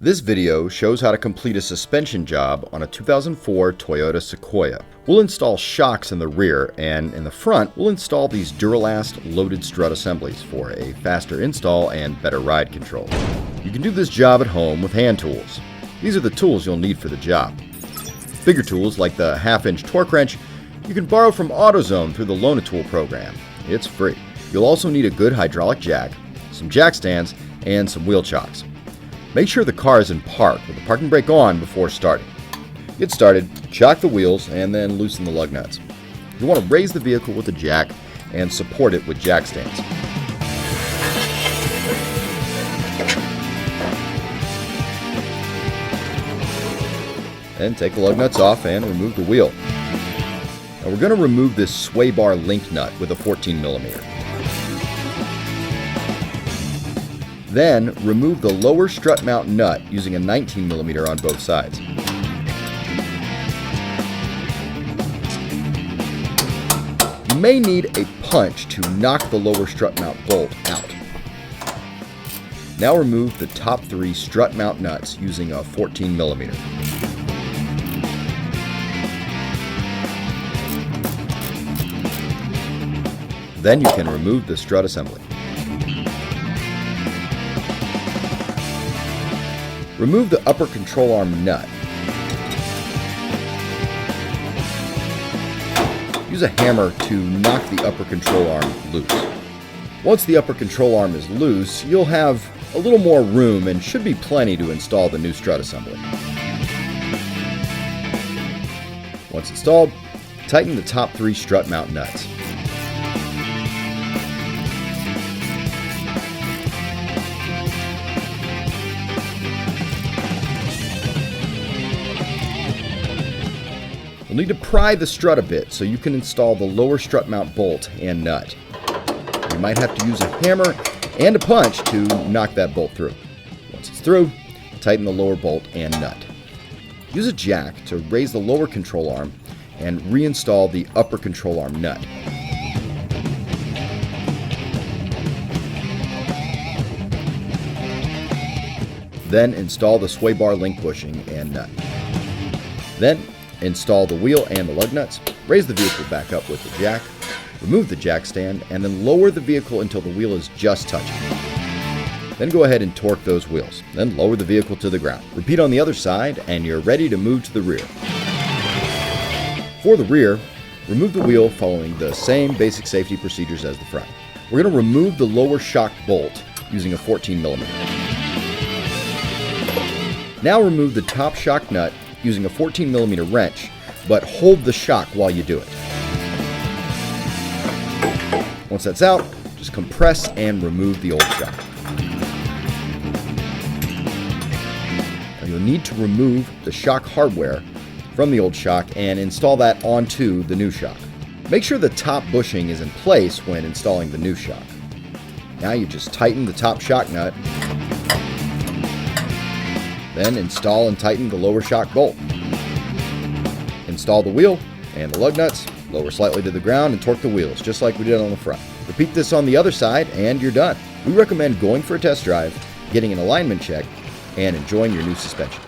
This video shows how to complete a suspension job on a 2004 Toyota Sequoia. We'll install shocks in the rear, and in the front, we'll install these Duralast loaded strut assemblies for a faster install and better ride control. You can do this job at home with hand tools. These are the tools you'll need for the job. Bigger tools like the 1/2-inch torque wrench you can borrow from AutoZone through the Loan-A-Tool program. It's free. You'll also need a good hydraulic jack, some jack stands, and some wheel chocks. Make sure the car is in park with the parking brake on before starting. Get started, chock the wheels, and then loosen the lug nuts. You want to raise the vehicle with a jack and support it with jack stands. Then take the lug nuts off and remove the wheel. Now we're going to remove this sway bar link nut with a 14mm. Then remove the lower strut mount nut using a 19mm on both sides. You may need a punch to knock the lower strut mount bolt out. Now remove the top 3 strut mount nuts using a 14mm. Then you can remove the strut assembly. Remove the upper control arm nut. Use a hammer to knock the upper control arm loose. Once the upper control arm is loose, you'll have a little more room and should be plenty to install the new strut assembly. Once installed, tighten the top 3 strut mount nuts. You'll need to pry the strut a bit so you can install the lower strut mount bolt and nut. You might have to use a hammer and a punch to knock that bolt through. Once it's through, tighten the lower bolt and nut. Use a jack to raise the lower control arm and reinstall the upper control arm nut. Then install the sway bar link bushing and nut. Then install the wheel and the lug nuts, raise the vehicle back up with the jack, remove the jack stand, and then lower the vehicle until the wheel is just touching. Then go ahead and torque those wheels, then lower the vehicle to the ground. Repeat on the other side, and you're ready to move to the rear. For the rear, remove the wheel following the same basic safety procedures as the front. We're going to remove the lower shock bolt using a 14mm. Now remove the top shock nut using a 14mm wrench, but hold the shock while you do it. Once that's out, just compress and remove the old shock. Now you'll need to remove the shock hardware from the old shock and install that onto the new shock. Make sure the top bushing is in place when installing the new shock. Now you just tighten the top shock nut. Then install and tighten the lower shock bolt. Install the wheel and the lug nuts, lower slightly to the ground, and torque the wheels, just like we did on the front. Repeat this on the other side, and you're done. We recommend going for a test drive, getting an alignment check, and enjoying your new suspension.